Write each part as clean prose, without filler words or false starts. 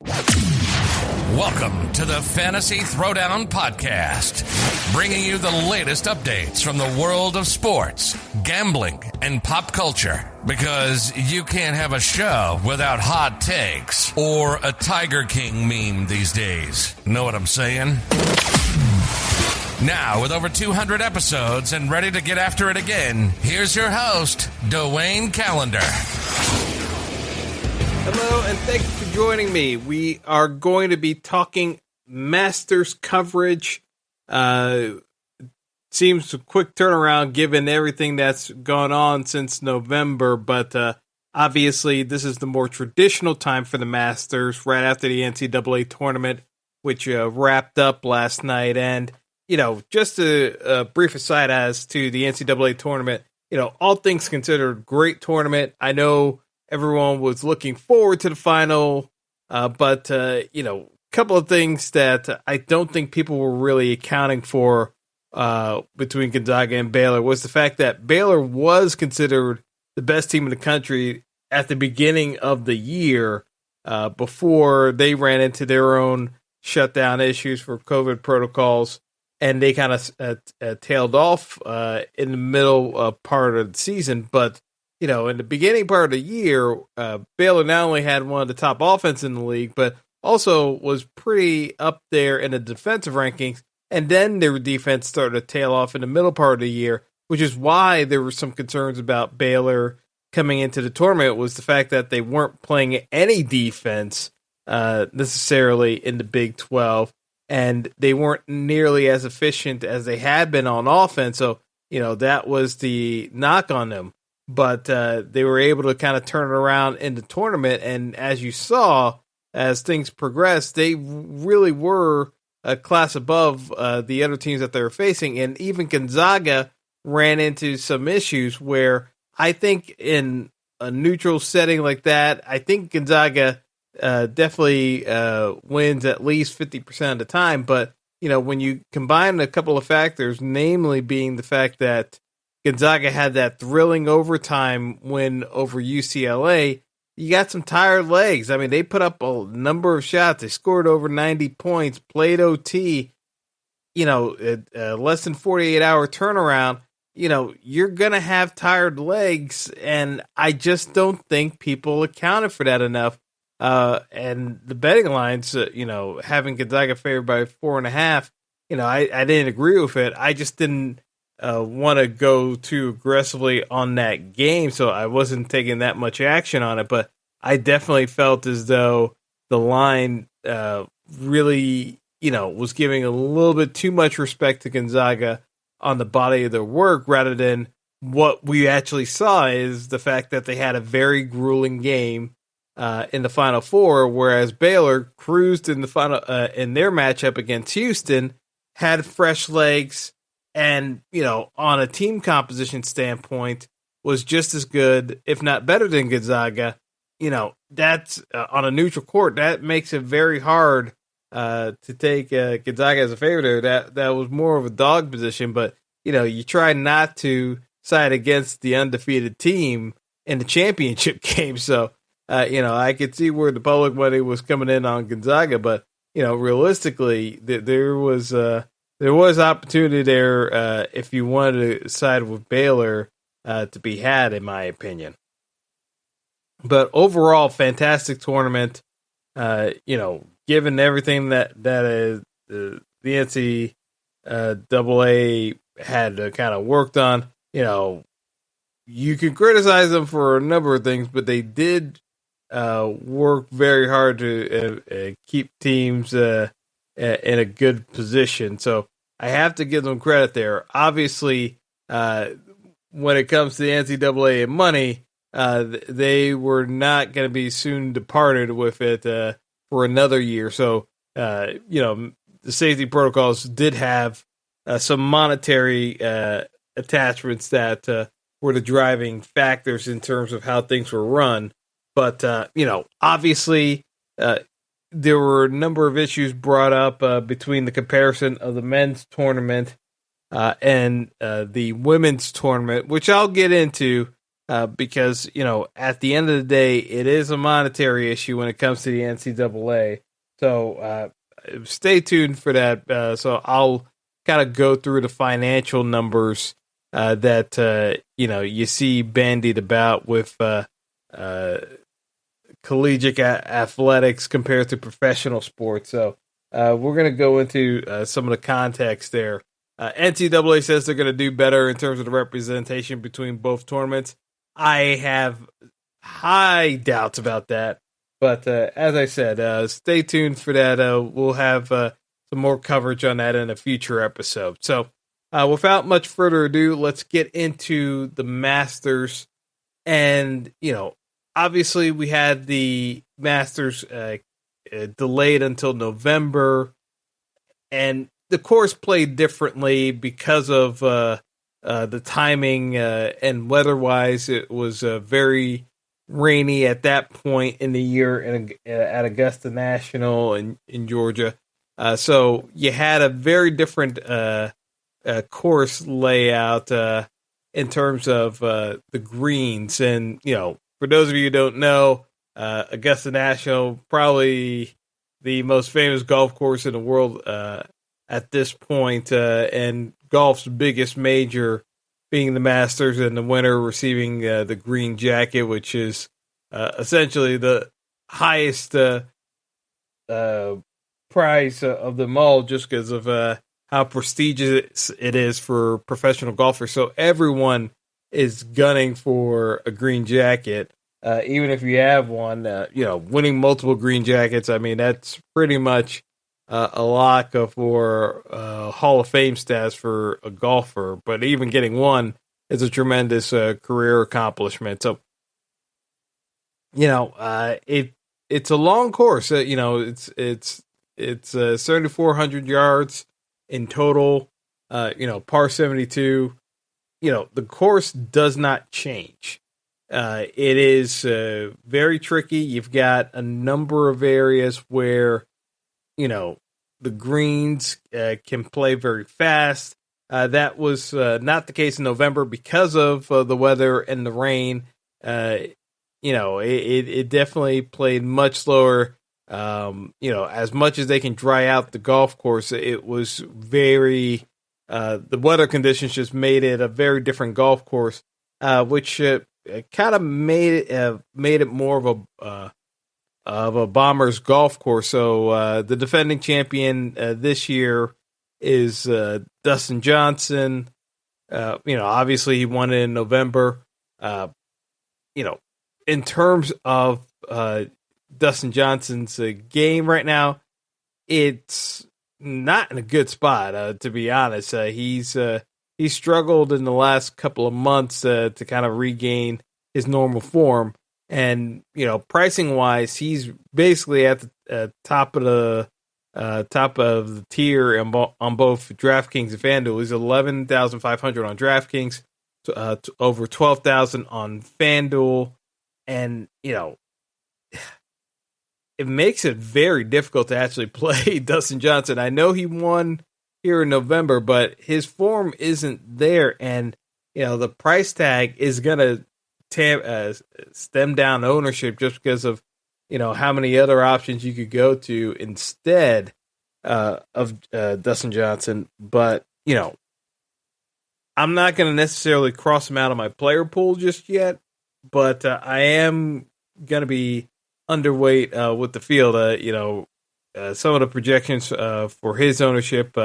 Welcome to the Fantasy Throwdown Podcast, bringing you the latest updates from the world of sports, gambling, and pop culture. Because you can't have a show without hot takes or a Tiger King meme these days. Know what I'm saying? Now, with over 200 episodes and ready to get after it again, here's your host, Dwayne Callender. Hello, and thank you for joining me. We are going to be talking Masters coverage. Seems a quick turnaround given everything that's gone on since November, but obviously this is the more traditional time for the Masters, right after the NCAA tournament, which wrapped up last night. And, you know, just a brief aside as to the NCAA tournament, you know, all things considered, great tournament. I know everyone was looking forward to the final, but, you know, a couple of things that I don't think people were really accounting for between Gonzaga and Baylor was the fact that Baylor was considered the best team in the country at the beginning of the year before they ran into their own shutdown issues for COVID protocols, and they kind of tailed off in the middle part of the season. But you know, in the beginning part of the year, Baylor not only had one of the top offense in the league, but also was pretty up there in the defensive rankings. And then their defense started to tail off in the middle part of the year, which is why there were some concerns about Baylor coming into the tournament, was the fact that they weren't playing any defense necessarily in the Big 12, and they weren't nearly as efficient as they had been on offense. So, you know, that was the knock on them. But they were able to kind of turn it around in the tournament. And as you saw, as things progressed, they really were a class above the other teams that they were facing. And even Gonzaga ran into some issues where I think in a neutral setting like that, I think Gonzaga definitely wins at least 50% of the time. But, you know, when you combine a couple of factors, namely being the fact that Gonzaga had that thrilling overtime win over UCLA, you got some tired legs. I mean, they put up a number of shots. They scored over 90 points, played OT, you know, less than 48-hour turnaround. You know, you're going to have tired legs, and I just don't think people accounted for that enough. And the betting lines, you know, having Gonzaga favored by 4.5, you know, I didn't agree with it. I just didn't want to go too aggressively on that game, so I wasn't taking that much action on it. But I definitely felt as though the line really, you know, was giving a little bit too much respect to Gonzaga on the body of their work, rather than what we actually saw is the fact that they had a very grueling game in the Final Four, whereas Baylor cruised in the final in their matchup against Houston, had fresh legs, and, you know, on a team composition standpoint, was just as good, if not better than Gonzaga. You know, that's on a neutral court. That makes it very hard to take Gonzaga as a favorite there. That was more of a dog position, but, you know, you try not to side against the undefeated team in the championship game. So, you know, I could see where the public money was coming in on Gonzaga, but, you know, realistically, there was opportunity there if you wanted to side with Baylor to be had, in my opinion. But overall, fantastic tournament. You know, given everything that the NCAA had kind of worked on, you know, you can criticize them for a number of things, but they did work very hard to keep teams in a good position. So I have to give them credit there. Obviously, when it comes to the NCAA and money, they were not going to be soon departed with it for another year. So, you know, the safety protocols did have some monetary attachments that were the driving factors in terms of how things were run. But, you know, obviously, there were a number of issues brought up between the comparison of the men's tournament and the women's tournament, which I'll get into because, at the end of the day, it is a monetary issue when it comes to the NCAA. So stay tuned for that. So I'll kind of go through the financial numbers that, you see bandied about with collegiate athletics compared to professional sports. So we're going to go into some of the context there. NCAA says they're going to do better in terms of the representation between both tournaments. I have high doubts about that. But as I said, stay tuned for that. We'll have some more coverage on that in a future episode. So without much further ado, let's get into the Masters. And, obviously we had the Masters delayed until November. And the course played differently because of the timing and weather-wise. It was very rainy at that point in the year at Augusta National in Georgia. So you had a very different course layout in terms of the greens. And, for those of you who don't know, Augusta National, probably the most famous golf course in the world at this point, and golf's biggest major being the Masters, and the winner receiving the green jacket, which is essentially the highest prize of them all, just because of how prestigious it is for professional golfers. So everyone is gunning for a green jacket, even if you have one. Winning multiple green jackets, I mean, that's pretty much a lock for Hall of Fame stats for a golfer, but even getting one is a tremendous career accomplishment. So, it's a long course. It's 7,400 yards in total. Par 72. The course does not change. It is very tricky. You've got a number of areas where the greens can play very fast. That was not the case in November because of the weather and the rain. It definitely played much slower. As much as they can dry out the golf course, it was very, the weather conditions just made it a very different golf course, which kind of made it more of a Bombers golf course. So the defending champion this year is Dustin Johnson. Obviously he won it in November. In terms of Dustin Johnson's game right now, it's not in a good spot, to be honest. He's struggled in the last couple of months to kind of regain his normal form. And, pricing wise, he's basically at the top of the tier on both Draftkings and Fanduel. He's 11,500 on Draftkings, over 12,000 on Fanduel. And, it makes it very difficult to actually play Dustin Johnson. I know he won here in November, but his form isn't there. And, the price tag is going to stem down ownership just because of how many other options you could go to instead of Dustin Johnson. But I'm not going to necessarily cross him out of my player pool just yet, but I am going to be underweight with the field. Some of the projections for his ownership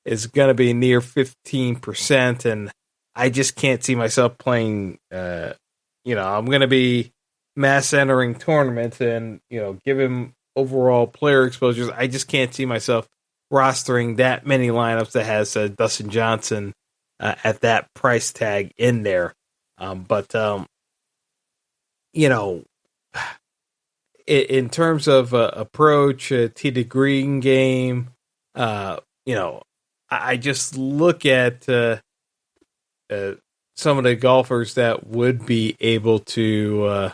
is going to be near 15%, and I just can't see myself playing. I'm going to be mass entering tournaments and, give him overall player exposures. I just can't see myself rostering that many lineups that has Dustin Johnson at that price tag in there. In terms of approach to the green game, I just look at some of the golfers that would be able to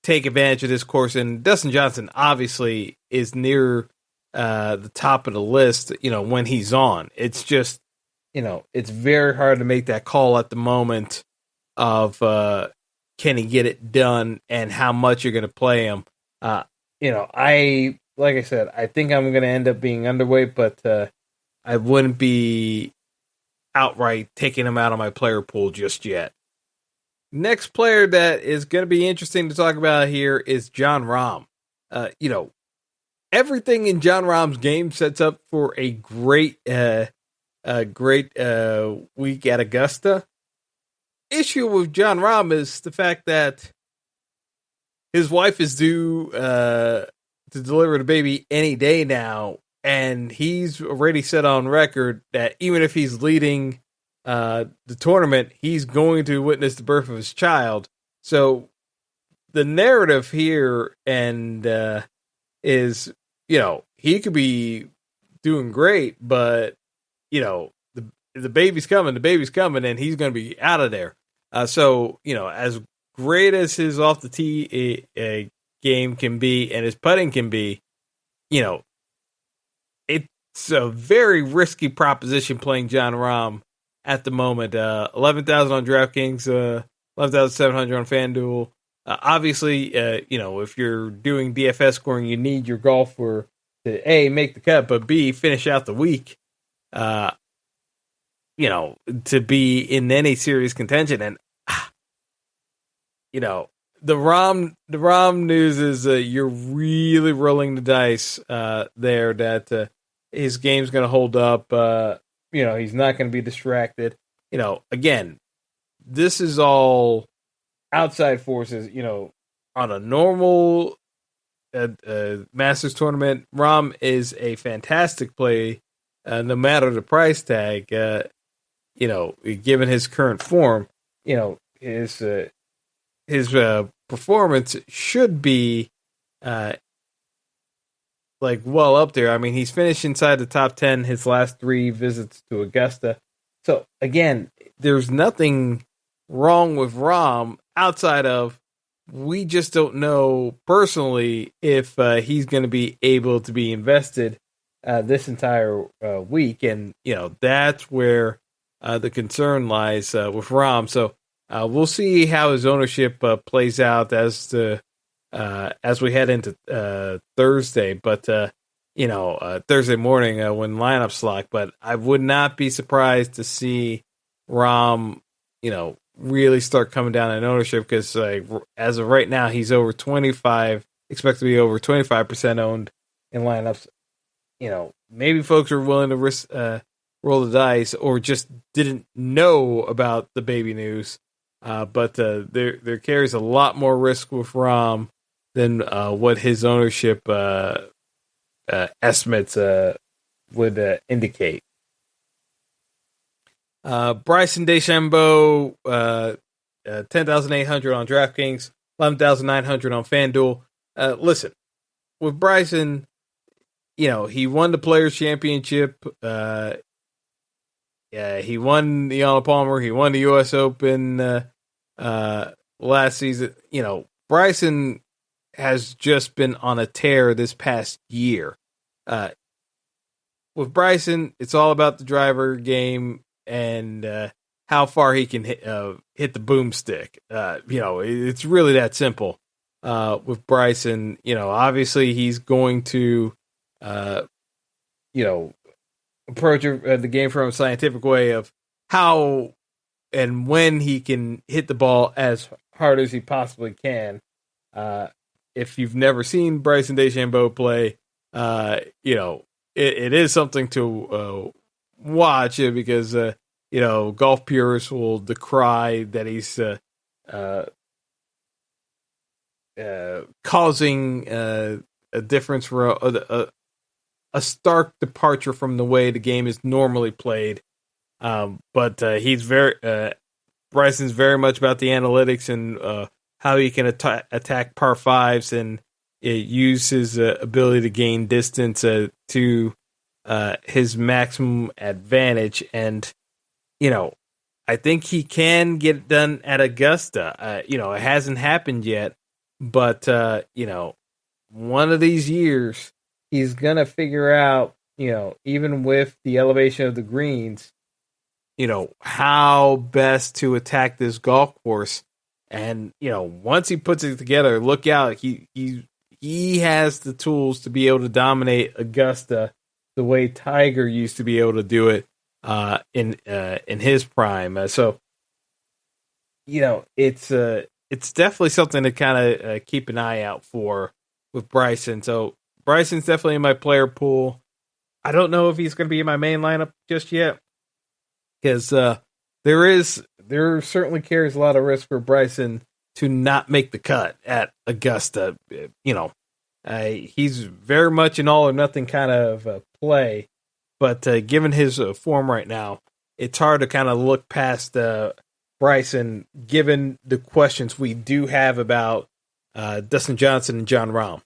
take advantage of this course. And Dustin Johnson obviously is near the top of the list, when he's on. It's just it's very hard to make that call at the moment of can he get it done and how much you're going to play him. Like I said, I think I'm going to end up being underweight, but I wouldn't be outright taking him out of my player pool just yet. Next player that is going to be interesting to talk about here is Jon Rahm. Everything in Jon Rahm's game sets up for a great week at Augusta. Issue with Jon Rahm is the fact that his wife is due to deliver the baby any day now, and he's already set on record that even if he's leading the tournament, he's going to witness the birth of his child. So the narrative here is, he could be doing great, but the baby's coming, and he's going to be out of there. So as great as his off the tee game can be and his putting can be, it's a very risky proposition playing Jon Rahm at the moment. 11,000 on DraftKings, 11,700 on FanDuel. Obviously, if you're doing DFS scoring, you need your golfer to A, make the cut, but B, finish out the week, to be in any serious contention. And, the Rahm news is you're really rolling the dice there that his game's going to hold up. He's not going to be distracted. Again, this is all outside forces. On a normal Masters tournament, Rahm is a fantastic play, no matter the price tag. Given his current form, his performance should be well up there. I mean, he's finished inside the top 10 his last 3 visits to Augusta. So again, there's nothing wrong with Rahm outside of we just don't know personally if he's going to be able to be invested this entire week. And, that's where the concern lies with Rahm. So we'll see how his ownership plays out as we head into Thursday. But, Thursday morning when lineups lock. But I would not be surprised to see Rahm, really start coming down in ownership because as of right now, he's over 25, expect to be over 25% owned in lineups. Maybe folks are willing to risk, roll the dice or just didn't know about the baby news. But there carries a lot more risk with Rahm than what his ownership estimates would indicate. Bryson DeChambeau, 10,800 on DraftKings, 11,900 on FanDuel. Listen, with Bryson, he won the Players Championship. He won the Arnold Palmer. He won the U.S. Open last season. Bryson has just been on a tear this past year. With Bryson, it's all about the driver game and how far he can hit the boomstick. It's really that simple. With Bryson, obviously he's going to, approach the game from a scientific way of how and when he can hit the ball as hard as he possibly can. If you've never seen Bryson DeChambeau play, it is something to watch because golf purists will decry that he's causing a difference for a stark departure from the way the game is normally played. But he's Bryson's very much about the analytics and how he can attack par fives and use his ability to gain distance to his maximum advantage. And, I think he can get it done at Augusta. It hasn't happened yet, but, one of these years he's going to figure out, even with the elevation of the greens, how best to attack this golf course. And, once he puts it together, look out. He has the tools to be able to dominate Augusta the way Tiger used to be able to do it in his prime. So, it's definitely something to kind of keep an eye out for with Bryson. So Bryson's definitely in my player pool. I don't know if he's going to be in my main lineup just yet, because there certainly carries a lot of risk for Bryson to not make the cut at Augusta. He's very much an all or nothing kind of play, but given his form right now, it's hard to kind of look past Bryson, given the questions we do have about Dustin Johnson and Jon Rahm.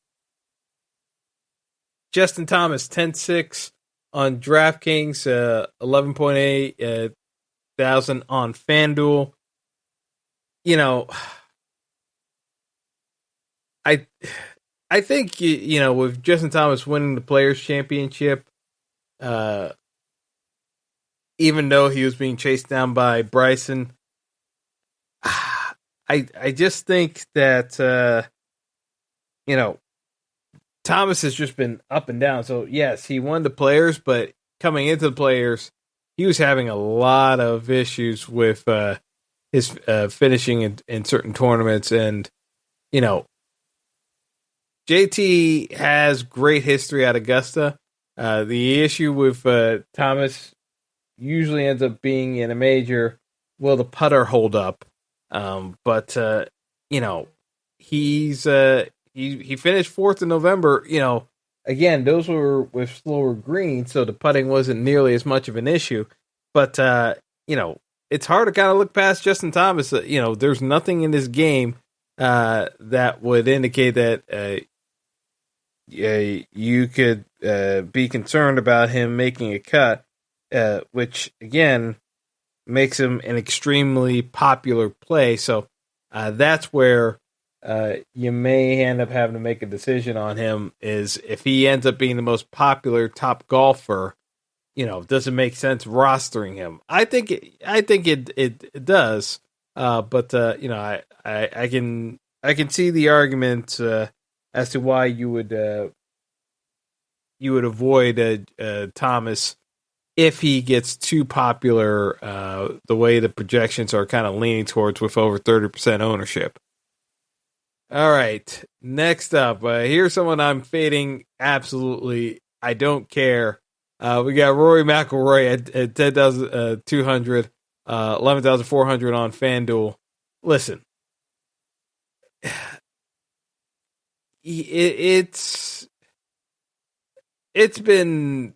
Justin Thomas, 10-6 on DraftKings, 11.8 thousand on FanDuel. I think with Justin Thomas winning the Players Championship, even though he was being chased down by Bryson, I just think that Thomas has just been up and down. So yes, he won the Players, but coming into the Players, he was having a lot of issues with his finishing in certain tournaments. And, JT has great history at Augusta. The issue with Thomas usually ends up being in a major, will the putter hold up? But he finished fourth in November. Again, those were with slower greens, so the putting wasn't nearly as much of an issue. But, it's hard to kind of look past Justin Thomas. There's nothing in this game that would indicate that you could be concerned about him making a cut, which, again, makes him an extremely popular play. So that's where you may end up having to make a decision on him, is if he ends up being the most popular top golfer, does it make sense rostering him? I think it does. But I can see the argument as to why you would avoid Thomas if he gets too popular, the way the projections are kind of leaning towards with over 30% ownership. All right, next up, here's someone I'm fading absolutely. I don't care. We got Rory McIlroy at 10,200, 11,400 on FanDuel. Listen, it's been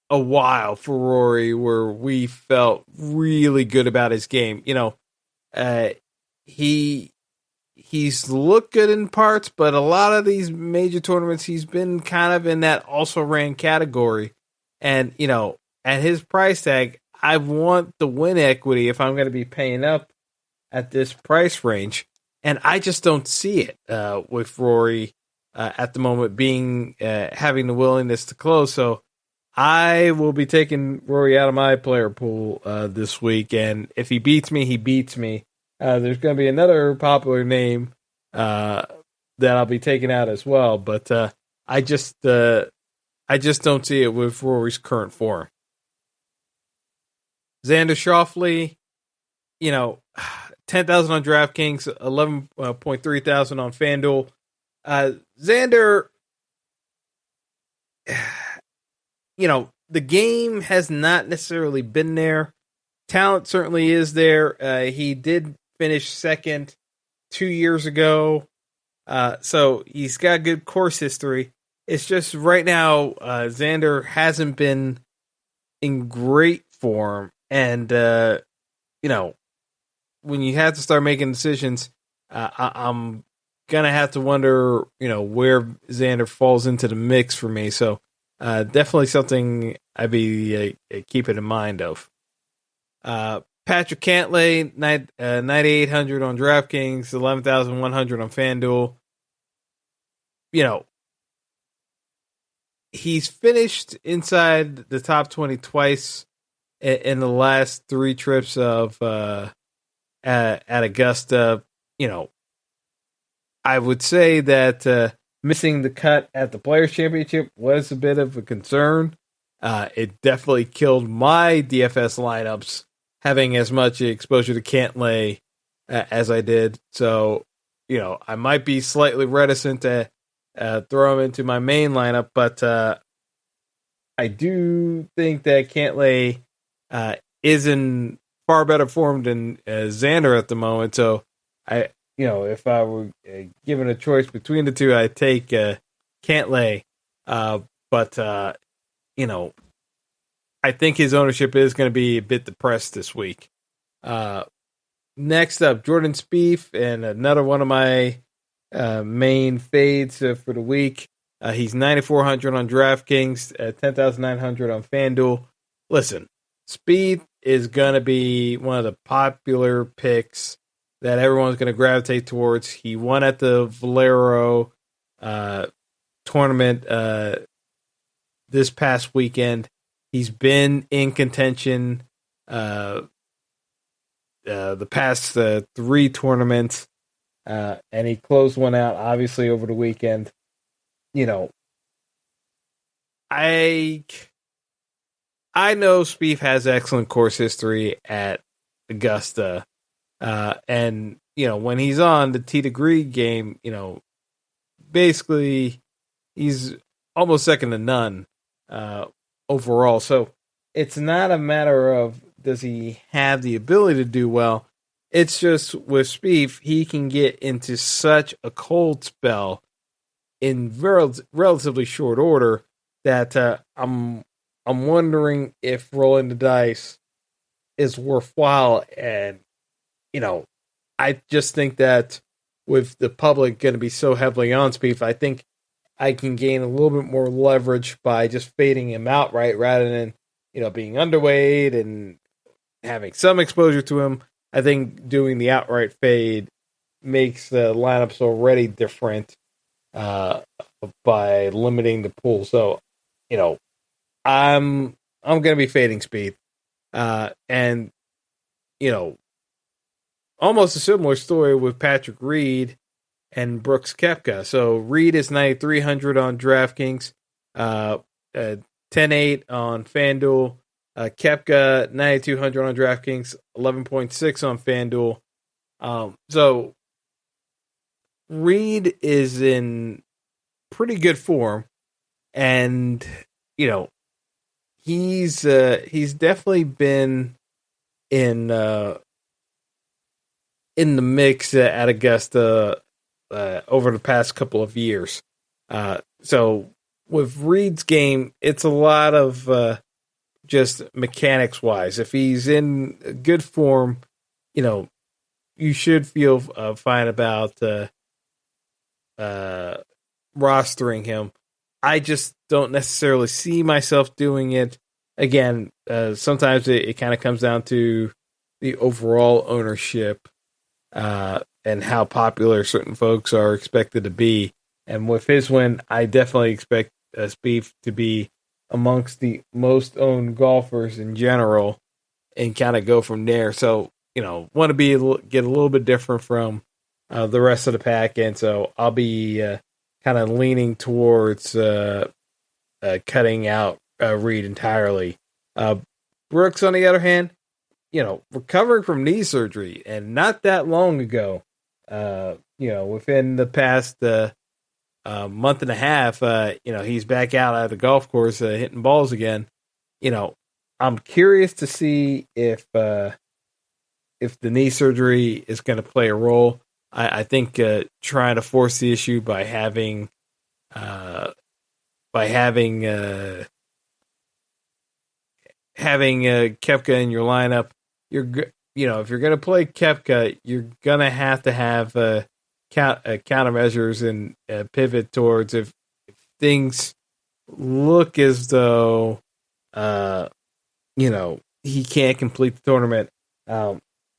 a while for Rory where we felt really good about his game. He's looked good in parts, but a lot of these major tournaments, he's been kind of in that also ran category. And, at his price tag, I want the win equity if I'm going to be paying up at this price range. And I just don't see it with Rory at the moment being having the willingness to close. So I will be taking Rory out of my player pool this week. And if he beats me, he beats me. There's going to be another popular name that I'll be taking out as well. But I just don't see it with Rory's current form. Xander Schauffele, 10,000 on DraftKings, 11.3 thousand on FanDuel. Xander, the game has not necessarily been there. Talent certainly is there. He did finish second 2 years ago. So he's got good course history. It's just right now, Xander hasn't been in great form. And, when you have to start making decisions, I'm going to have to wonder, where Xander falls into the mix for me. So definitely something I'd be keeping in mind of. Patrick Cantlay, 9,800 on DraftKings, 11,100 on FanDuel. He's finished inside the top 20 twice. in the last 3 trips of at Augusta. I would say that missing the cut at the Players Championship was a bit of a concern. It definitely killed my DFS lineups having as much exposure to Cantlay as I did. So, I might be slightly reticent to throw him into my main lineup, but I do think that Cantlay is in far better form than Xander at the moment. So, if I were given a choice between the two, I'd take Cantlay. But I think his ownership is going to be a bit depressed this week. Next up, Jordan Spieth, and another one of my main fades for the week. He's 9,400 on DraftKings, 10,900 on FanDuel. Listen, Spieth is going to be one of the popular picks that everyone's going to gravitate towards. He won at the Valero tournament this past weekend. He's been in contention the past 3 tournaments, and he closed one out, obviously, over the weekend. I know Spieth has excellent course history at Augusta, and when he's on the tee to green game, basically he's almost second to none overall. So it's not a matter of does he have the ability to do well. It's just with Spieth, he can get into such a cold spell in relatively short order that I'm wondering if rolling the dice is worthwhile. And I just think that with the public going to be so heavily on Spieth, I think I can gain a little bit more leverage by just fading him outright rather than being underweight and having some exposure to him. I think doing the outright fade makes the lineups already different by limiting the pool. So, I'm going to be fading Spieth. And, almost a similar story with Patrick Reed and Brooks Koepka. So Reed is 9,300 on DraftKings, 10.8 on FanDuel. Koepka 9,200 on DraftKings, 11.6 on FanDuel. So Reed is in pretty good form, and he's definitely been in the mix at Augusta over the past couple of years. So with Reed's game, it's a lot of just mechanics wise. If he's in good form, you should feel fine about rostering him. I just don't necessarily see myself doing it. Again, sometimes it kind of comes down to the overall ownership and how popular certain folks are expected to be. And with his win, I definitely expect Spieth to be amongst the most owned golfers in general and kind of go from there. So, want to get a little bit different from the rest of the pack. And so I'll be kind of leaning towards cutting out Reed entirely. Brooks, on the other hand, recovering from knee surgery, and not that long ago, within the past month and a half, he's back out at the golf course hitting balls again. I'm curious to see if the knee surgery is going to play a role. I think trying to force the issue by having Koepka in your lineup, if you're going to play Koepka, you're going to have countermeasures and pivot towards if things look as though he can't complete the tournament.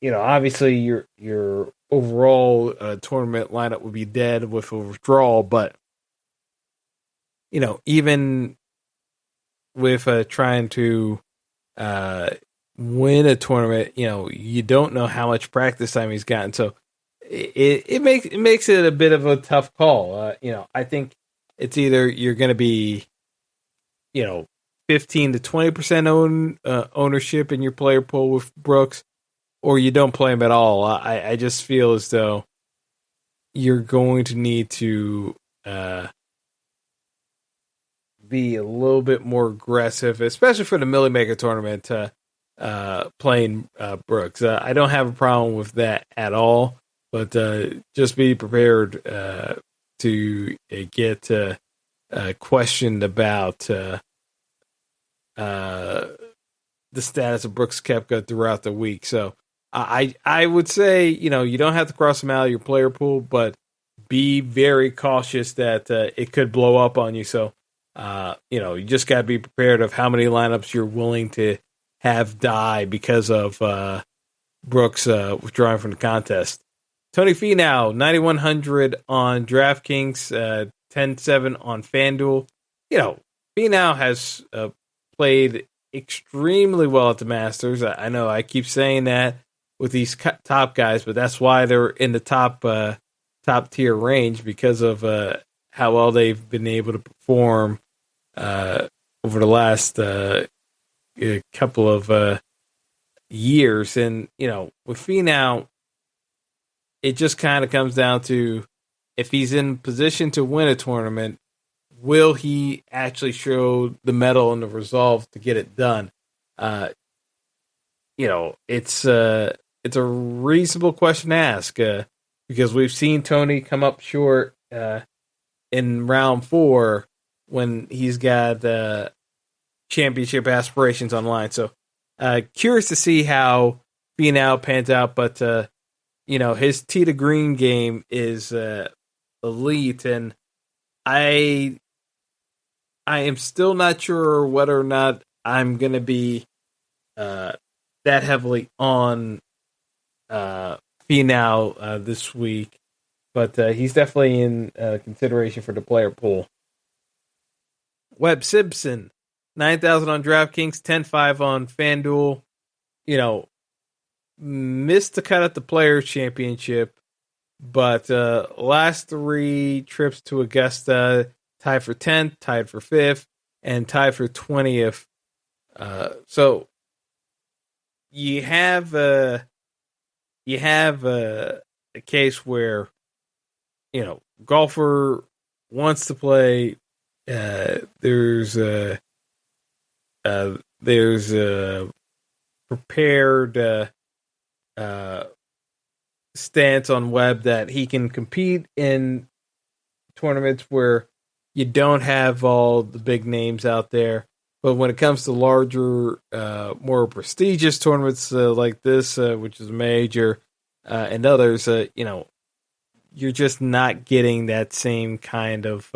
Obviously your overall tournament lineup would be dead with a withdrawal, but even with trying to win a tournament, you don't know how much practice time he's gotten. So it makes it a bit of a tough call. I think it's either you're going to be, 15 to 20% ownership in your player pool with Brooks, or you don't play him at all. I just feel as though you're going to need to be a little bit more aggressive, especially for the Millie Maker tournament, playing Brooks. I don't have a problem with that at all, but just be prepared to get questioned about the status of Brooks Koepka throughout the week. So I would say, you don't have to cross him out of your player pool, but be very cautious that it could blow up on you. So, you just got to be prepared of how many lineups you're willing to have die because of Brooks withdrawing from the contest. Tony Finau, 9,100 on DraftKings, 10-7 on FanDuel. Finau has played extremely well at the Masters. I know I keep saying that with these top guys, but that's why they're in the top tier range, because of how well they've been able to perform over the last couple of years. And, with Finau, it just kind of comes down to, if he's in position to win a tournament, will he actually show the mettle and the resolve to get it done? It's a reasonable question to ask, because we've seen Tony come up short in round 4 when he's got championship aspirations on line. So curious to see how Finau pans out, but his tee to green game is elite, and I am still not sure whether or not I'm going to be that heavily on Finau this week, but he's definitely in consideration for the player pool. Webb Simpson, 9,000 on DraftKings, 10-5 on FanDuel. Missed the cut at the Players Championship, but last 3 trips to Augusta, tied for 10th, tied for 5th, and tied for 20th. So you have a case where golfer wants to play. There's a prepared stance on Webb that he can compete in tournaments where you don't have all the big names out there. But when it comes to larger, more prestigious tournaments like this, which is a major, and others, you're just not getting that same kind of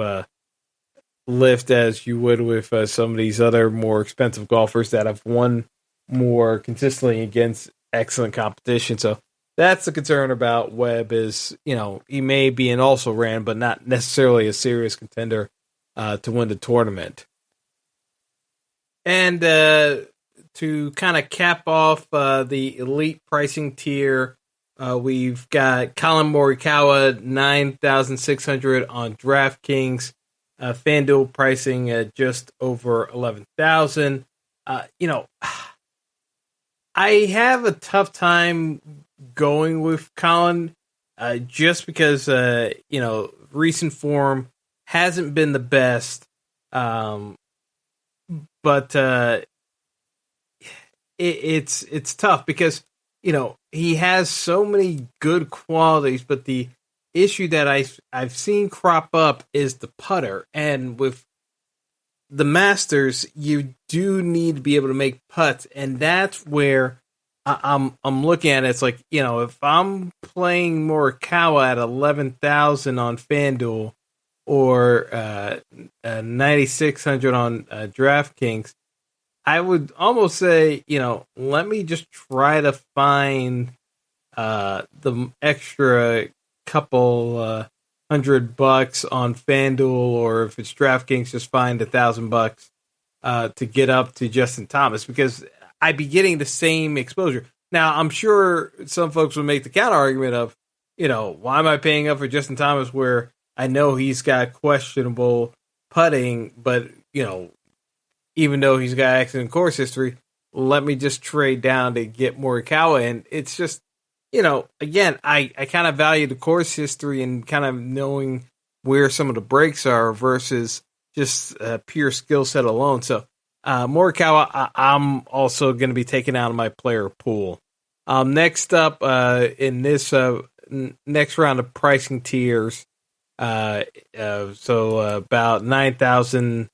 lift as you would with some of these other more expensive golfers that have won more consistently against excellent competition. So that's the concern about Webb is, he may be an also-ran, but not necessarily a serious contender to win the tournament. And to kind of cap off the elite pricing tier, we've got Colin Morikawa, 9,600 on DraftKings. FanDuel pricing at just over 11,000. I have a tough time going with Colin just because, recent form hasn't been the best. But it's tough because, he has so many good qualities, but the issue that I've seen crop up is the putter. And with the Masters, you do need to be able to make putts, and that's where I'm looking at it. It's like, if I'm playing Morikawa at 11,000 on FanDuel or 9,600 on DraftKings, I would almost say, let me just try to find the extra couple $100 on FanDuel, or if it's DraftKings, just find $1,000 to get up to Justin Thomas, because I'd be getting the same exposure. Now, I'm sure some folks would make the counter argument of, why am I paying up for Justin Thomas where I know he's got questionable putting, but, even though he's got excellent course history, let me just trade down to get Morikawa. And it's just, again, I kind of value the course history and kind of knowing where some of the breaks are versus just pure skill set alone. So Morikawa, I'm also going to be taking out of my player pool. Next up in this next round of pricing tiers, so about 9,000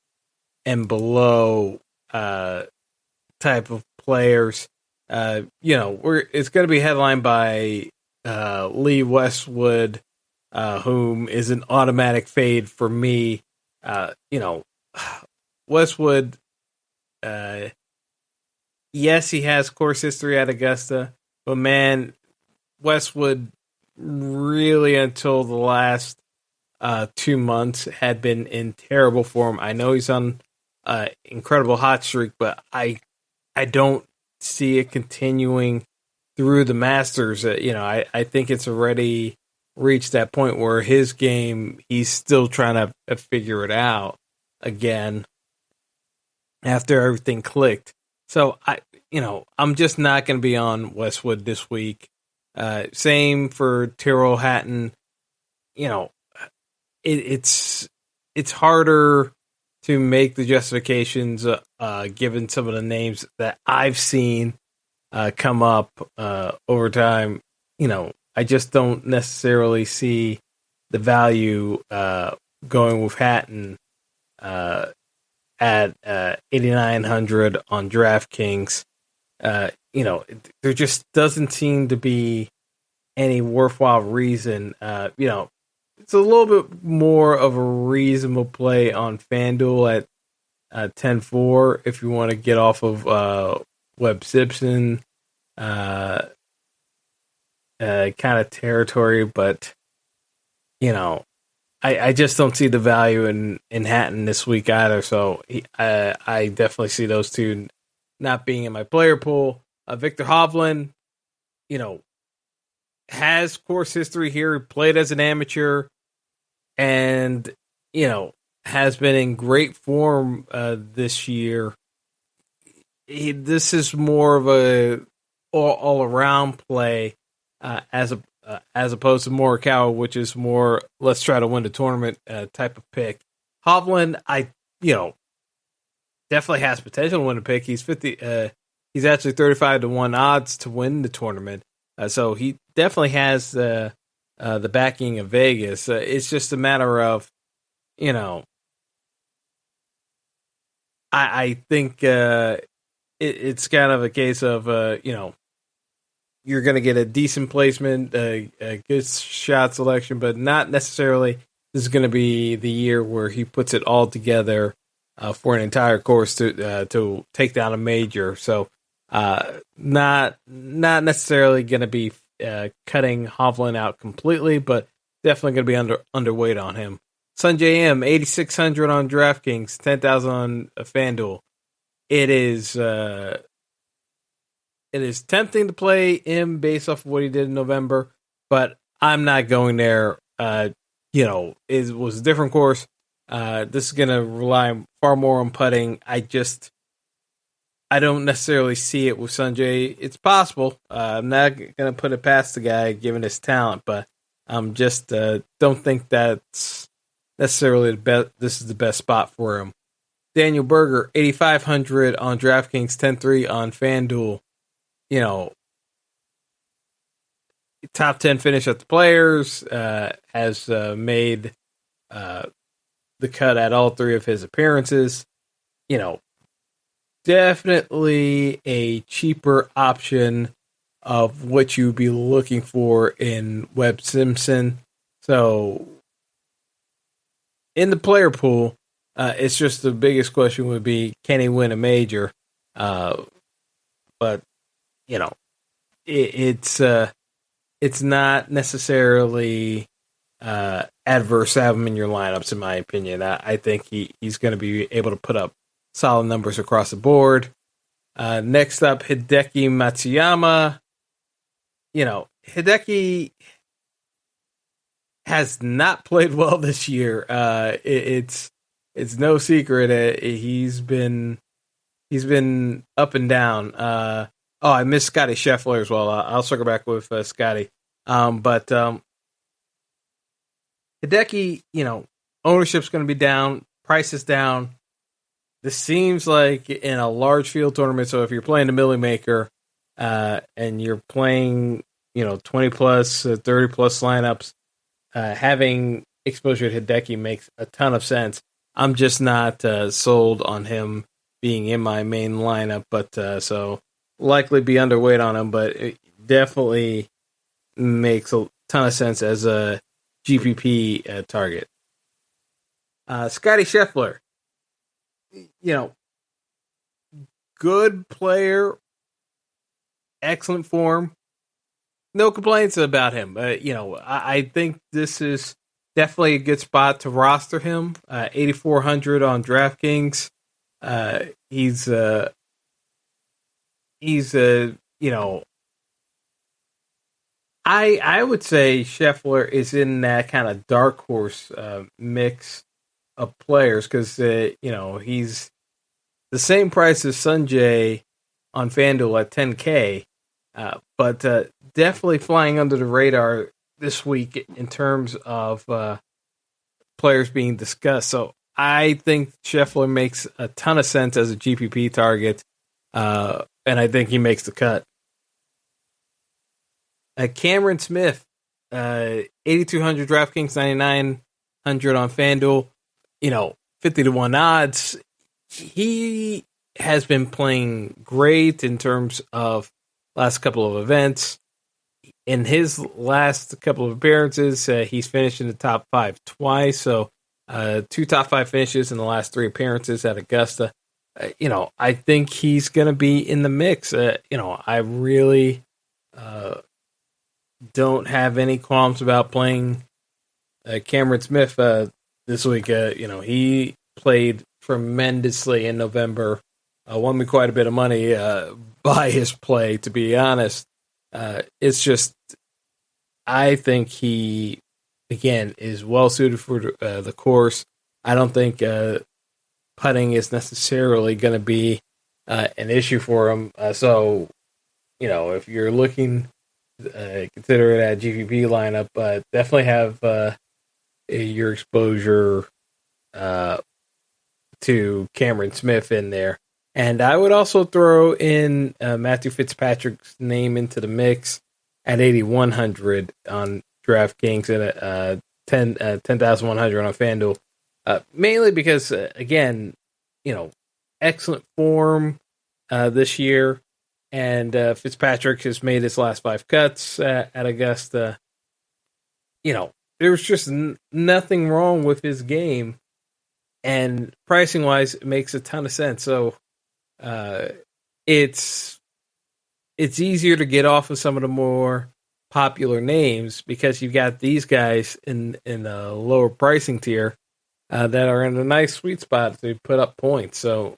and below type of players. It's going to be headlined by Lee Westwood, whom is an automatic fade for me. Westwood, yes, he has course history at Augusta, but man, Westwood really until the last 2 months had been in terrible form. I know he's on incredible hot streak, but I don't see it continuing through the Masters. I think it's already reached that point where his game, he's still trying to figure it out again after everything clicked. So I'm just not going to be on Westwood this week. Same for Tyrrell Hatton. It's harder to make the justifications given some of the names that I've seen come up over time. I just don't necessarily see the value going with Hatton at 8,900 on DraftKings. There just doesn't seem to be any worthwhile reason. It's a little bit more of a reasonable play on FanDuel at 10-4 if you want to get off of Webb Simpson kind of territory, but I just don't see the value in Hatton this week either. So I definitely see those two not being in my player pool. Victor Hovland, has course history here, played as an amateur, and, has been in great form this year. This is more of a all-around play as opposed to Morikawa, which is more let's try to win the tournament type of pick. Hovland, definitely has potential to win a pick. He's 50. He's actually 35-1 odds to win the tournament. So he definitely has the backing of Vegas. It's just a matter of, I think it's kind of a case of, you're going to get a decent placement, a good shot selection, but not necessarily this is going to be the year where he puts it all together for an entire course to take down a major. So not necessarily going to be cutting Hovland out completely, but definitely going to be underweight on him. Sanjay M, 8,600 on DraftKings, 10,000 on FanDuel. It is tempting to play him based off of what he did in November, but I'm not going there. It was a different course. This is going to rely far more on putting. I don't necessarily see it with Sanjay. It's possible. I'm not going to put it past the guy given his talent, but I'm just don't think that's necessarily this is the best spot for him. Daniel Berger, 8,500 on DraftKings, 10-3 on FanDuel. Top 10 finish at the Players, has made the cut at all three of his appearances. Definitely a cheaper option of what you'd be looking for in Webb Simpson. So in the player pool, it's just the biggest question would be, can he win a major? But it's not necessarily adverse to have him in your lineups, in my opinion. I think he's going to be able to put up solid numbers across the board. Next up, Hideki Matsuyama. Hideki has not played well this year. It's no secret. He's been up and down. I missed Scotty Scheffler as well. I'll circle back with Scotty. But Hideki, ownership's going to be down, price is down. This seems like in a large field tournament. So if you're playing the Millie Maker, and you're playing, 20 plus, 30 plus lineups, having exposure to Hideki makes a ton of sense. I'm just not sold on him being in my main lineup, but so likely be underweight on him, but it definitely makes a ton of sense as a GPP target. Scotty Scheffler, good player, excellent form. No complaints about him. I think this is definitely a good spot to roster him. 8,400 on DraftKings. He's I would say Scheffler is in that kind of dark horse mix of players because he's the same price as Sanjay on FanDuel at 10K, but definitely flying under the radar this week in terms of players being discussed. So I think Scheffler makes a ton of sense as a GPP target, and I think he makes the cut. Cameron Smith, 8,200 DraftKings, 9,900 on FanDuel. 50-1 odds. He has been playing great in terms of last couple of events. In his last couple of appearances, he's finished in the top 5 twice. So 2 top 5 finishes in the last 3 appearances at Augusta. I think he's going to be in the mix. I really don't have any qualms about playing Cameron Smith this week. He played tremendously in November. Won me quite a bit of money by his play, to be honest. It's just, I think he, again, is well suited for the course. I don't think putting is necessarily going to be an issue for him. So, if you're looking, consider it a GPP lineup, but definitely have your exposure to Cameron Smith in there. And I would also throw in Matthew Fitzpatrick's name into the mix at 8,100 on DraftKings and 10,100 on FanDuel. Mainly because, again, excellent form this year. And Fitzpatrick has made his last 5 cuts at Augusta. There's just nothing wrong with his game. And pricing-wise, it makes a ton of sense. So it's easier to get off of some of the more popular names because you've got these guys in a lower pricing tier that are in a nice sweet spot to put up points. So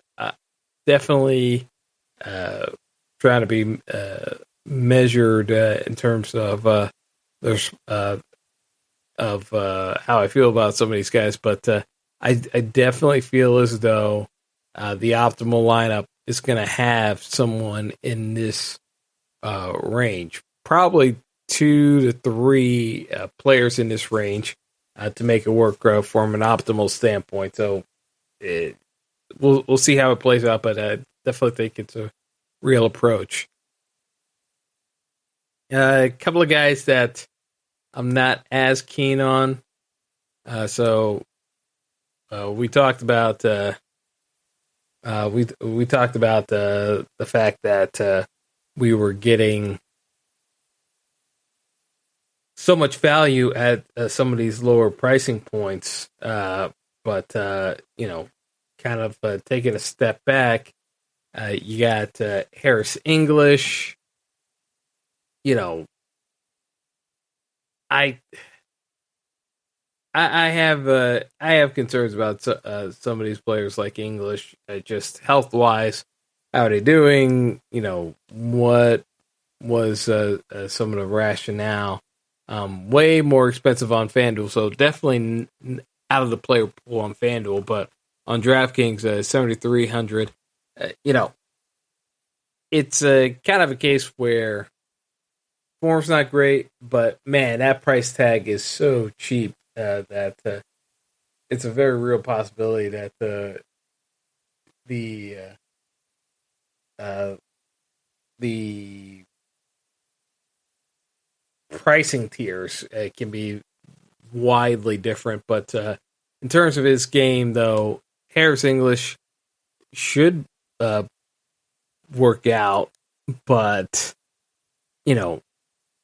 definitely trying to be measured in terms of how I feel about some of these guys, but I definitely feel as though the optimal lineup is going to have someone in this range, probably 2 to 3 players in this range to make it work from an optimal standpoint. So we'll see how it plays out, but I definitely think it's a real approach. A couple of guys that I'm not as keen on. So we talked about we talked about the fact that we were getting so much value at some of these lower pricing points, but kind of taking a step back. You got Harris English. I have concerns about some of these players like English, just health wise. how are they doing? What was some of the rationale? Way more expensive on FanDuel, so definitely out of the player pool on FanDuel, but on DraftKings, 7,300. It's kind of a case where form's not great, but man, that price tag is so cheap that it's a very real possibility that the pricing tiers can be widely different. But in terms of his game, though, Harris English should work out, but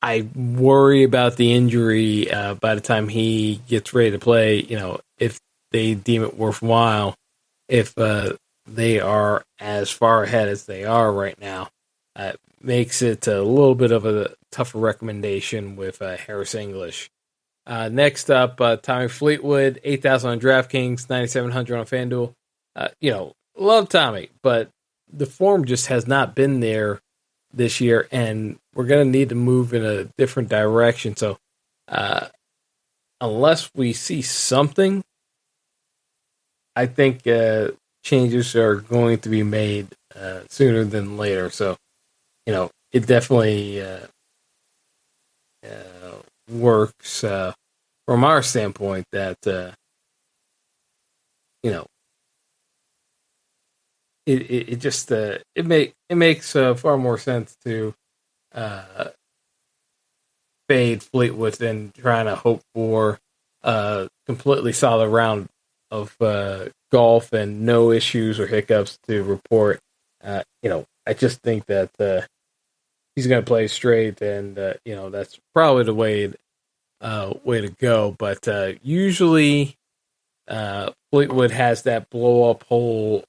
I worry about the injury by the time he gets ready to play. If they deem it worthwhile, if they are as far ahead as they are right now, makes it a little bit of a tougher recommendation with Harris English. Next up, Tommy Fleetwood, 8,000 on DraftKings, 9,700 on FanDuel. Love Tommy, but the form just has not been there this year, and we're going to need to move in a different direction. So, unless we see something, I think changes are going to be made sooner than later. So, it definitely works from our standpoint that it makes far more sense to fade Fleetwood than trying to hope for a completely solid round of golf and no issues or hiccups to report. I just think that he's going to play straight, and that's probably the way to go. But usually, Fleetwood has that blow up hole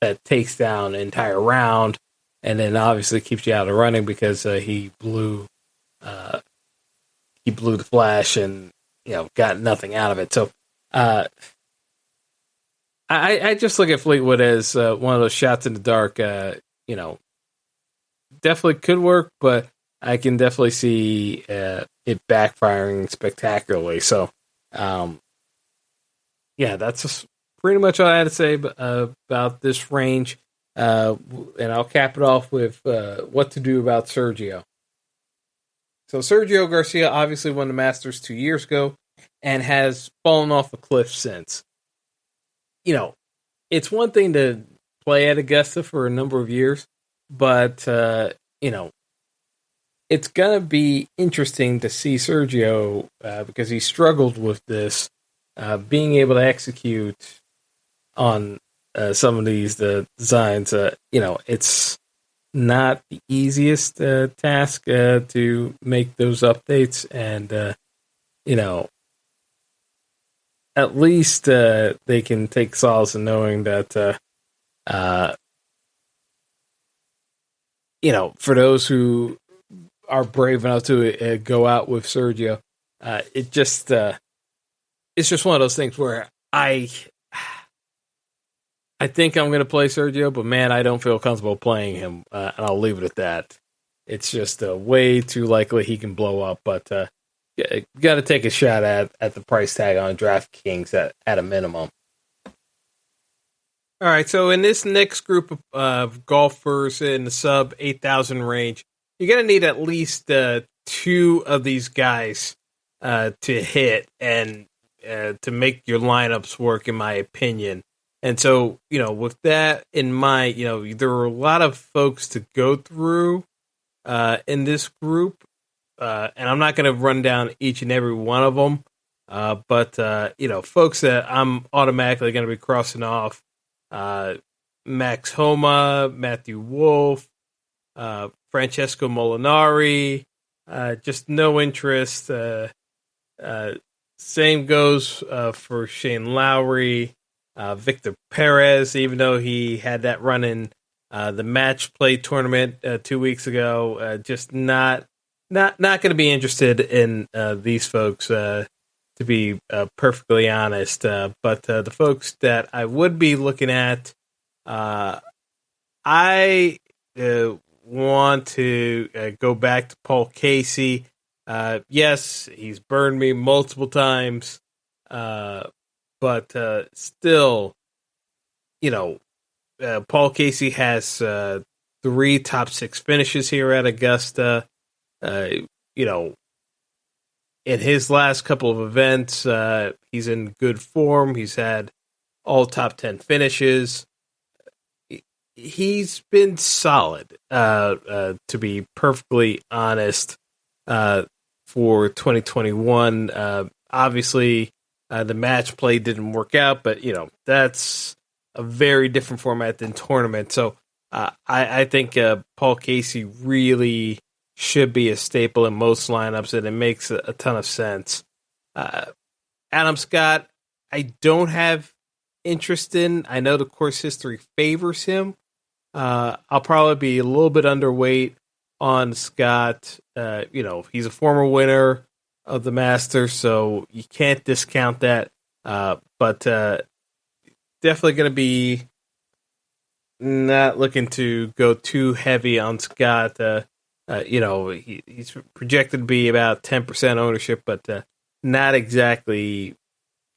that takes down an entire round, and then obviously keeps you out of running because he blew the flash and got nothing out of it. So I just look at Fleetwood as one of those shots in the dark. Definitely could work, but I can definitely see it backfiring spectacularly. So that's just pretty much all I had to say about this range. And I'll cap it off with what to do about Sergio. So Sergio Garcia obviously won the Masters 2 years ago and has fallen off a cliff since. It's one thing to play at Augusta for a number of years, but, it's going to be interesting to see Sergio because he struggled with this, being able to execute on some of these designs. It's not the easiest task to make those updates, and at least they can take solace in knowing that for those who are brave enough to go out with Sergio, it's just one of those things where I think I'm going to play Sergio, but man, I don't feel comfortable playing him, and I'll leave it at that. It's just way too likely he can blow up, but you got to take a shot at the price tag on DraftKings at a minimum. All right, so in this next group of golfers in the sub 8,000 range, you're going to need at least two of these guys to hit and to make your lineups work, in my opinion. And so, with that in mind, there are a lot of folks to go through in this group, and I'm not going to run down each and every one of them, but folks that I'm automatically going to be crossing off: Max Homa, Matthew Wolff, Francesco Molinari, just no interest. Same goes for Shane Lowry. Victor Perez, even though he had that run in the match play tournament 2 weeks ago, just not going to be interested in these folks, to be perfectly honest. But the folks that I would be looking at I want to go back to Paul Casey. Yes, he's burned me multiple times, but still, Paul Casey has 3 top 6 finishes here at Augusta. You know, in his last couple of events, he's in good form. He's had all top 10 finishes. He's been solid, to be perfectly honest, for 2021. Obviously, the match play didn't work out, but, that's a very different format than tournament. So I think Paul Casey really should be a staple in most lineups, and it makes a ton of sense. Adam Scott, I don't have interest in. I know the course history favors him. I'll probably be a little bit underweight on Scott. He's a former winner of the Masters, so you can't discount that. But definitely going to be not looking to go too heavy on Scott. He's projected to be about 10% ownership, but not exactly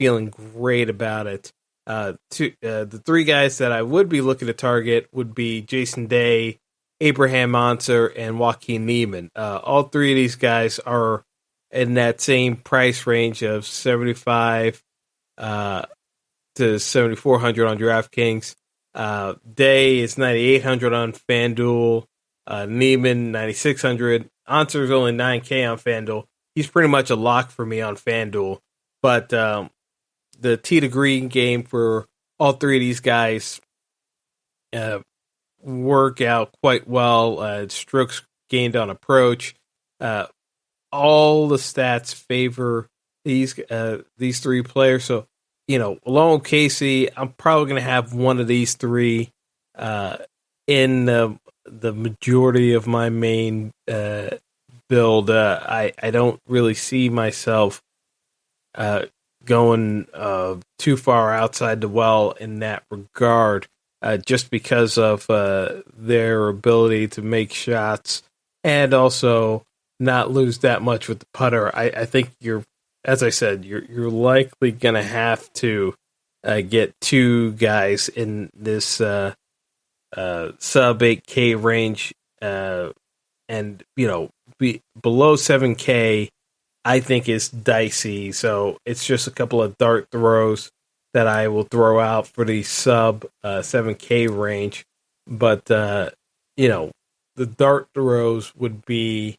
feeling great about it. The 3 guys that I would be looking to target would be Jason Day, Abraham Monser, and Joaquin Niemann. All 3 of these guys are in that same price range of 75 to 7,400 on DraftKings. Day is 9,800 on FanDuel. Neiman 9,600. Monser is only 9K on FanDuel. He's pretty much a lock for me on FanDuel, but the tee to green game for all 3 of these guys work out quite well. Strokes gained on approach. All the stats favor these 3 players. So, along with Casey, I'm probably going to have one of these 3 in the majority of my main build. I don't really see myself going too far outside the well in that regard, just because of their ability to make shots and also not lose that much with the putter. I think as I said, you're likely going to have to get 2 guys in this sub 8K range, and be below 7K. I think is dicey, so it's just a couple of dart throws that I will throw out for the sub 7K range. But the dart throws would be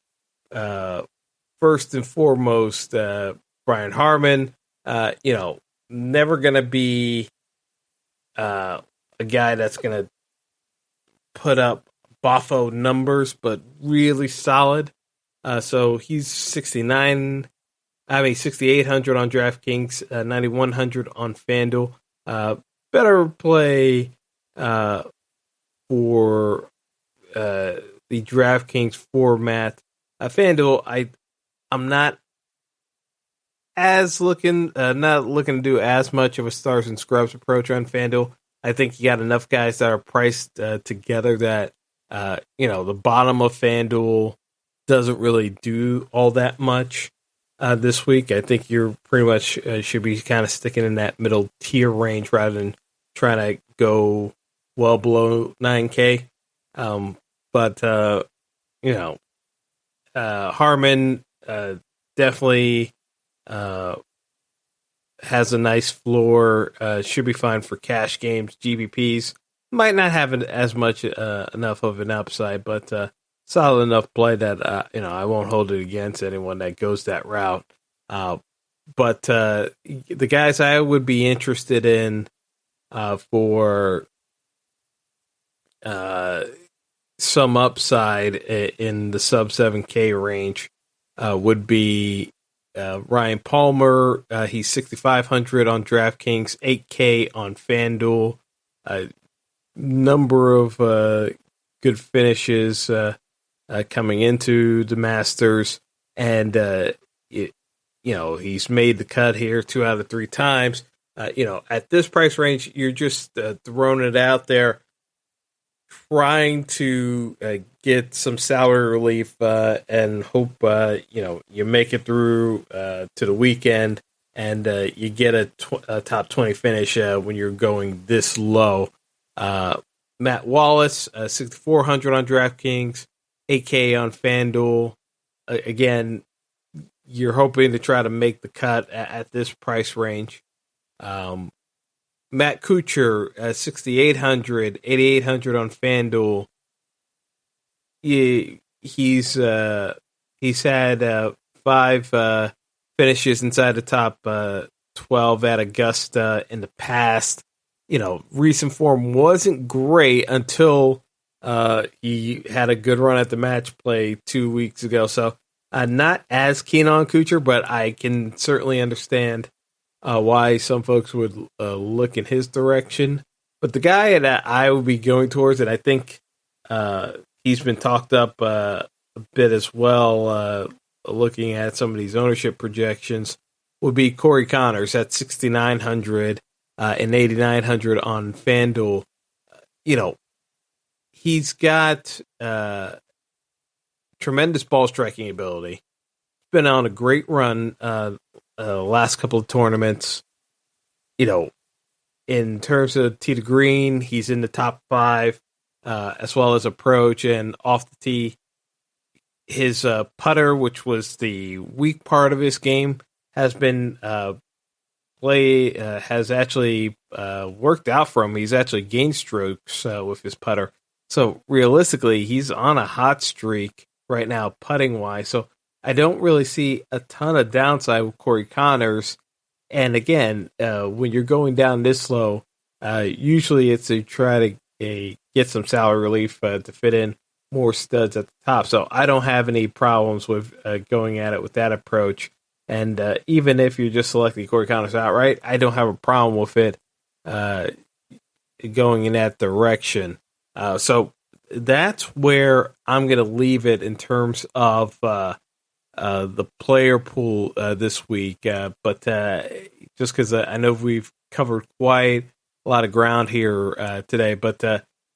first and foremost Brian Harman. Never gonna be a guy that's gonna put up boffo numbers, but really solid. So he's 6,800 on DraftKings, 9,100 on FanDuel. Better play for the DraftKings format. FanDuel, I'm not looking to do as much of a stars and scrubs approach on FanDuel. I think you got enough guys that are priced together that the bottom of FanDuel doesn't really do all that much this week. I think you're pretty much should be kind of sticking in that middle tier range rather than trying to go well below 9K. But Harman definitely has a nice floor. Should be fine for cash games. GPPs might not have as much enough of an upside, but solid enough play that I won't hold it against anyone that goes that route. But the guys I would be interested in for some upside in the sub 7K range would be Ryan Palmer. He's 6,500 on DraftKings, 8K on FanDuel. Number of good finishes coming into the Masters, and he's made the cut here 2 out of 3 times. At this price range, you're just throwing it out there. trying to get some salary relief and hope you make it through to the weekend and you get a top 20 finish when you're going this low. Matt Wallace, 6,400 on DraftKings, 8K on FanDuel. Again, you're hoping to try to make the cut at this price range. Matt Kuchar, 6,800, 8,800 on FanDuel. He's had 5 finishes inside the top 12 at Augusta in the past. Recent form wasn't great until he had a good run at the match play 2 weeks ago. So not as keen on Kuchar, but I can certainly understand why some folks would look in his direction. But the guy that I would be going towards, and I think he's been talked up a bit as well, looking at some of these ownership projections, would be Corey Connors at 6,900 and 8,900 on FanDuel. He's got tremendous ball striking ability. Been on a great run last couple of tournaments. In terms of tee to green, he's in the top 5, as well as approach and off the tee. His putter, which was the weak part of his game, has been has actually worked out for him. He's actually gained strokes with his putter. So realistically, he's on a hot streak right now, putting wise. So I don't really see a ton of downside with Corey Connors. And again, when you're going down this low, usually it's to try to get some salary relief to fit in more studs at the top. So I don't have any problems with going at it with that approach. And even if you're just selecting Corey Connors outright, I don't have a problem with it going in that direction. So that's where I'm going to leave it in terms of the player pool this week. But just because I know we've covered quite a lot of ground here today, but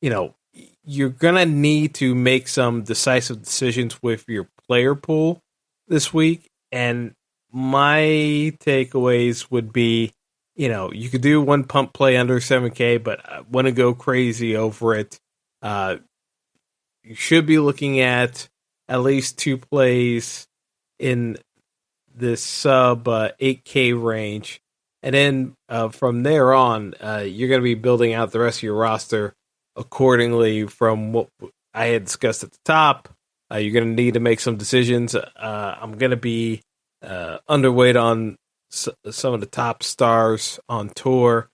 you're going to need to make some decisive decisions with your player pool this week. And my takeaways would be, you could do one pump play under 7K, but I want to go crazy over it. You should be looking at least 2 plays in this sub 8K range. And then from there on, you're going to be building out the rest of your roster accordingly from what I had discussed at the top. You're going to need to make some decisions. I'm going to be underweight on some of the top stars on tour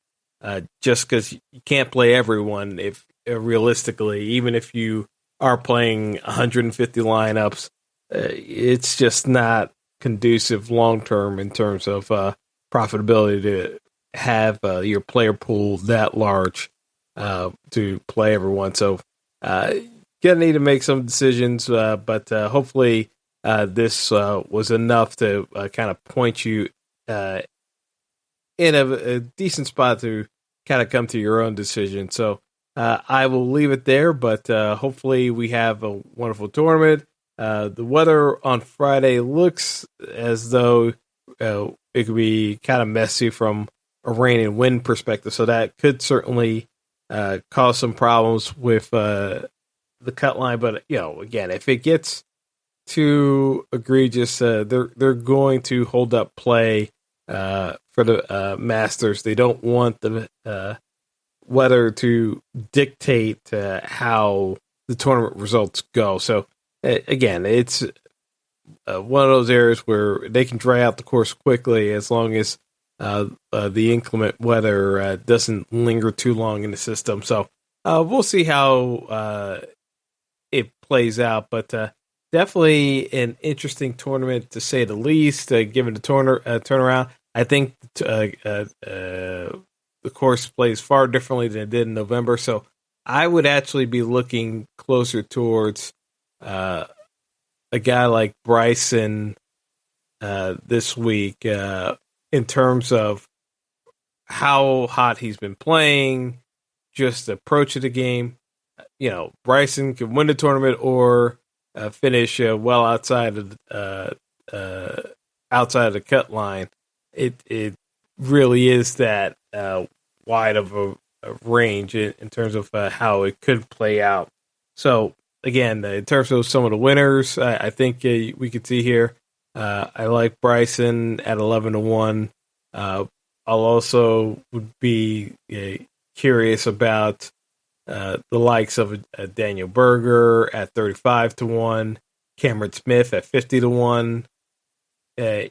just because you can't play everyone if realistically, even if you are playing 150 lineups, it's just not conducive long term in terms of profitability to have your player pool that large to play everyone. So gonna need to make some decisions, but hopefully this was enough to kind of point you in a decent spot to kind of come to your own decision. So I will leave it there, but hopefully we have a wonderful tournament. The weather on Friday looks as though it could be kind of messy from a rain and wind perspective, so that could certainly cause some problems with the cut line. But again, if it gets too egregious, they're going to hold up play for the Masters. They don't want the weather to dictate how the tournament results go. So again, it's one of those areas where they can dry out the course quickly as long as the inclement weather doesn't linger too long in the system. So we'll see how it plays out, but definitely an interesting tournament to say the least, given the turnaround. I think the course plays far differently than it did in November, so I would actually be looking closer towards a guy like Bryson this week in terms of how hot he's been playing, just the approach of the game. Bryson could win the tournament or finish well outside of the cut line. It really is that wide of a range in terms of how it could play out. So again, in terms of some of the winners, I think we could see here. I like Bryson at 11-1. I'll also would be curious about the likes of Daniel Berger at 35-1, Cameron Smith at 50-1,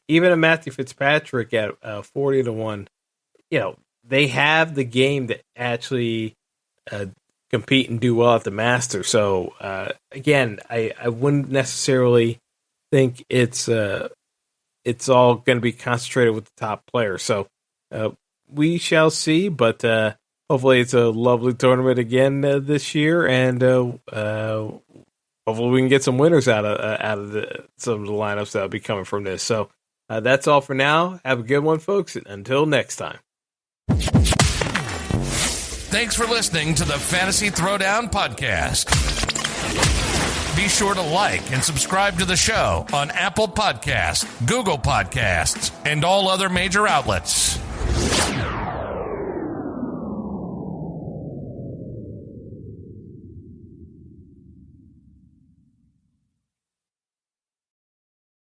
even a Matthew Fitzpatrick at 40-1. They have the game to actually compete and do well at the Masters. So again, I wouldn't necessarily think it's all going to be concentrated with the top players. So we shall see, but hopefully it's a lovely tournament again this year, and hopefully we can get some winners out of some of the lineups that will be coming from this. So that's all for now. Have a good one, folks. Until next time. Thanks for listening to the Fantasy Throwdown Podcast. Be sure to like and subscribe to the show on Apple Podcasts, Google Podcasts, and all other major outlets.